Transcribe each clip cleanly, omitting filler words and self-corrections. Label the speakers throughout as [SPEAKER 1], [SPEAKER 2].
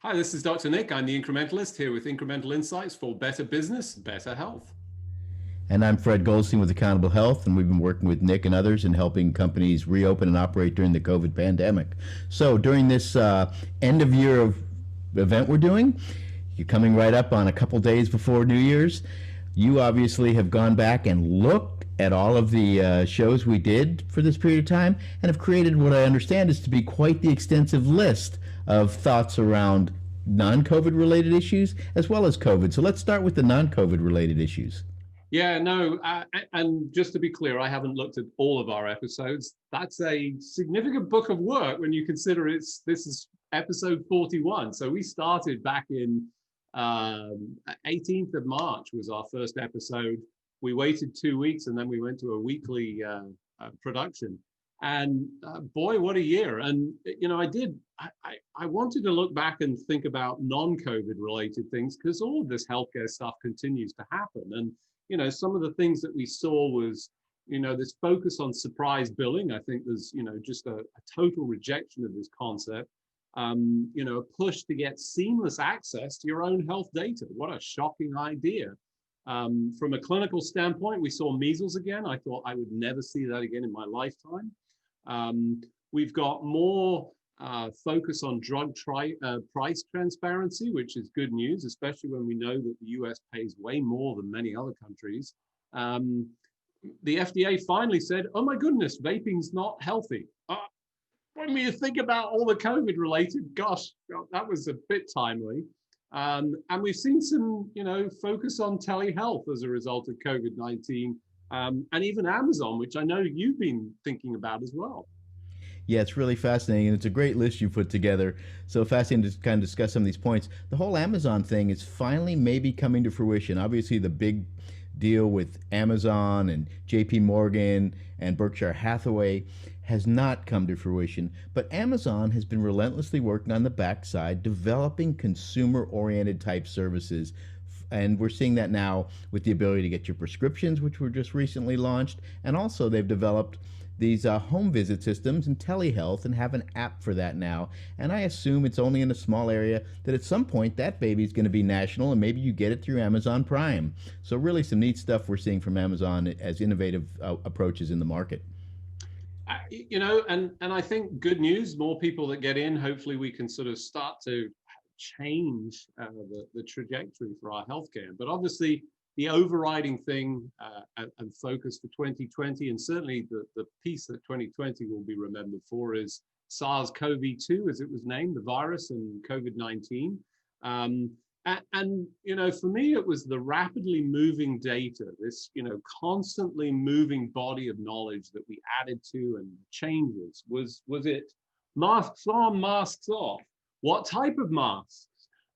[SPEAKER 1] Hi, this is Dr. Nick. I'm the Incrementalist here with incremental insights for better business, better health.
[SPEAKER 2] And I'm Fred Goldstein with Accountable Health, and we've been working with Nick and others in helping companies reopen and operate during the COVID pandemic. So during this end of year event we're doing, you're coming right up on a couple days before New Year's. You obviously have gone back and looked at all of the shows we did for this period of time and have created what I understand is to be quite the extensive list of thoughts around non-COVID related issues as well as COVID. So let's start with the non-COVID related issues.
[SPEAKER 1] Yeah, no, and just to be clear, I haven't looked at all of our episodes. That's a significant book of work when you consider this is episode 41. So we started back in 18th of March was our first episode. We waited 2 weeks and then we went to a weekly production. And boy, what a year. And, you know, I wanted to look back and think about non-COVID related things because all of this healthcare stuff continues to happen. And, you know, some of the things that we saw was, you know, this focus on surprise billing. I think there's, you know, just a total rejection of this concept. You know, a push to get seamless access to your own health data. What a shocking idea. From a clinical standpoint, we saw measles again. I thought I would never see that again in my lifetime. We've got more focus on drug price transparency, which is good news, especially when we know that the US pays way more than many other countries. The FDA finally said, oh my goodness, vaping's not healthy. When we think about all the COVID related, gosh, that was a bit timely. And we've seen some, you know, focus on telehealth as a result of COVID-19, and even Amazon, which I know you've been thinking about as well.
[SPEAKER 2] Yeah, it's really fascinating, and it's a great list you put together. So fascinating to kind of discuss some of these points. The whole Amazon thing is finally maybe coming to fruition. Obviously, the big deal with Amazon and JP Morgan and Berkshire Hathaway has not come to fruition, but Amazon has been relentlessly working on the backside, developing consumer-oriented type services. And we're seeing that now with the ability to get your prescriptions, which were just recently launched. And also they've developed these home visit systems and telehealth and have an app for that now. And I assume it's only in a small area that at some point that baby is going to be national and maybe you get it through Amazon Prime. So really some neat stuff we're seeing from Amazon as innovative approaches in the market.
[SPEAKER 1] You know, and I think good news, more people that get in, hopefully we can sort of start to change the trajectory for our healthcare. But obviously the overriding thing and focus for 2020, and certainly the piece that 2020 will be remembered for is SARS-CoV-2, as it was named, the virus, and COVID-19. And, you know, for me, it was the rapidly moving data, this, you know, constantly moving body of knowledge that we added to and changes. Was it masks on, masks off? What type of masks?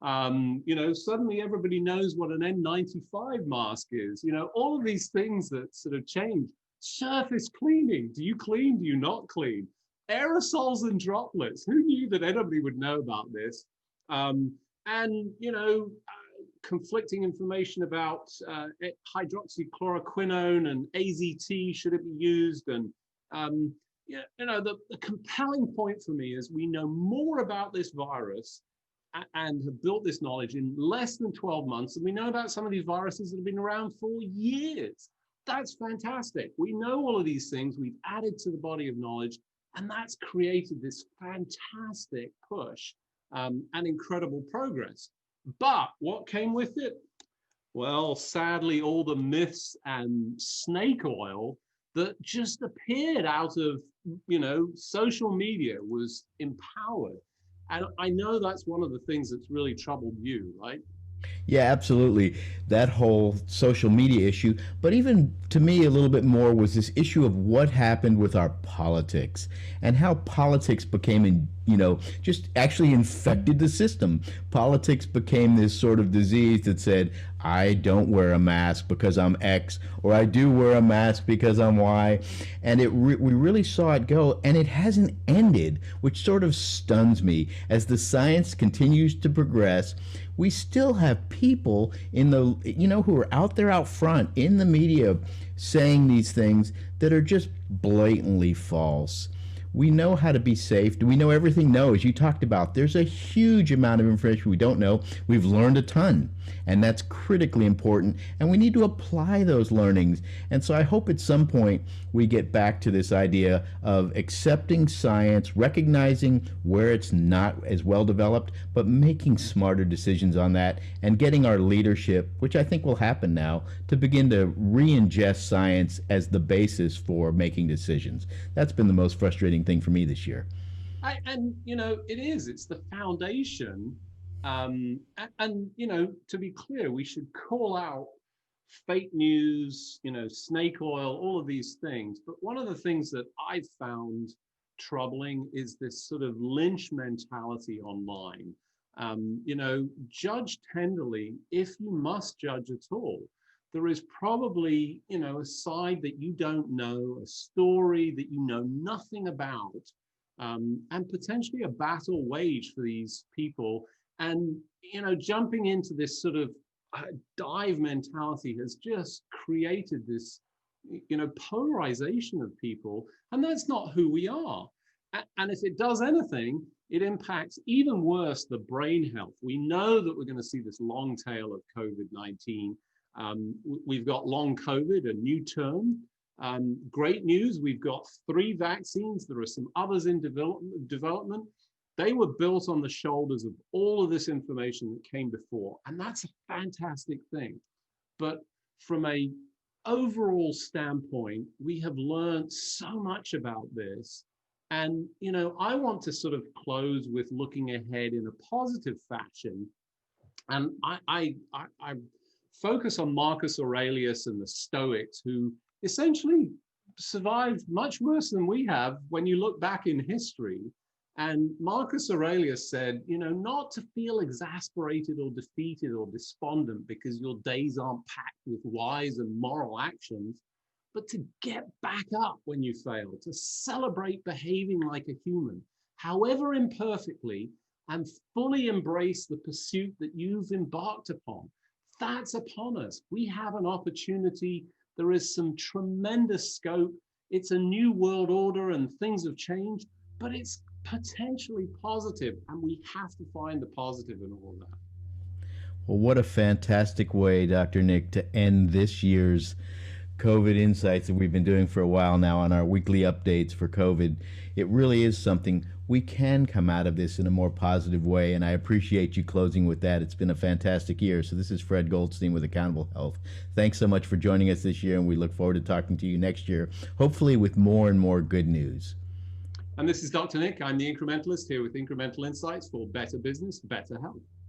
[SPEAKER 1] You know, suddenly everybody knows what an N95 mask is. You know, all of these things that sort of change. Surface cleaning. Do you clean? Do you not clean? Aerosols and droplets. Who knew that anybody would know about this? And, you know, conflicting information about hydroxychloroquine and AZT, should it be used? And, you know, the compelling point for me is we know more about this virus and have built this knowledge in less than 12 months than we know about some of these viruses that have been around for years. That's fantastic. We know all of these things. We've added to the body of knowledge, and that's created this fantastic push. And incredible progress. But what came with it? Well, sadly, all the myths and snake oil that just appeared out of, you know, social media was empowered. And I know that's one of the things that's really troubled you, right?
[SPEAKER 2] Yeah, absolutely. That whole social media issue, but even to me, a little bit more was this issue of what happened with our politics and how politics became, you know, just actually infected the system. Politics became this sort of disease that said, I don't wear a mask because I'm X, or I do wear a mask because I'm Y. And we really saw it go, and it hasn't ended, which sort of stuns me. As the science continues to progress, we still have people in the, you know, who are out there out front in the media saying these things that are just blatantly false. We know how to be safe. Do we know everything? No, as you talked about, there's a huge amount of information we don't know. We've learned a ton, and that's critically important, and we need to apply those learnings. And so I hope at some point we get back to this idea of accepting science, recognizing where it's not as well developed, but making smarter decisions on that, and getting our leadership, which I think will happen now, to begin to re-ingest science as the basis for making decisions. That's been the most frustrating thing for me this year.
[SPEAKER 1] And it is. It's the foundation. And to be clear, we should call out fake news, snake oil, all of these things. But one of the things that I've found troubling is this sort of lynch mentality online. Judge tenderly if you must judge at all. There is probably, a side that you don't know, a story that you know nothing about, and potentially a battle waged for these people. And, jumping into this sort of dive mentality has just created this, polarization of people. And that's not who we are. And if it does anything, it impacts even worse the brain health. We know that we're going to see this long tail of COVID-19. We've got long COVID, a new term. Great news, we've got 3 vaccines. There are some others in development. They were built on the shoulders of all of this information that came before, and that's a fantastic thing. But from a overall standpoint, we have learned so much about this. And, I want to sort of close with looking ahead in a positive fashion. And I focus on Marcus Aurelius and the Stoics, who essentially survived much worse than we have when you look back in history. And Marcus Aurelius said, not to feel exasperated or defeated or despondent because your days aren't packed with wise and moral actions, but to get back up when you fail, to celebrate behaving like a human, however imperfectly, and fully embrace the pursuit that you've embarked upon. That's upon us. We have an opportunity. There is some tremendous scope. It's a new world order and things have changed, but it's potentially positive, and we have to find the positive in all of that.
[SPEAKER 2] Well, what a fantastic way, Dr. Nick, to end this year's COVID Insights that we've been doing for a while now on our weekly updates for COVID. It really is something we can come out of this in a more positive way, and I appreciate you closing with that. It's been a fantastic year. So this is Fred Goldstein with Accountable Health. Thanks so much for joining us this year, and we look forward to talking to you next year, hopefully with more and more good news.
[SPEAKER 1] And this is Dr. Nick. I'm the incrementalist here with Incremental Insights for better business, better health.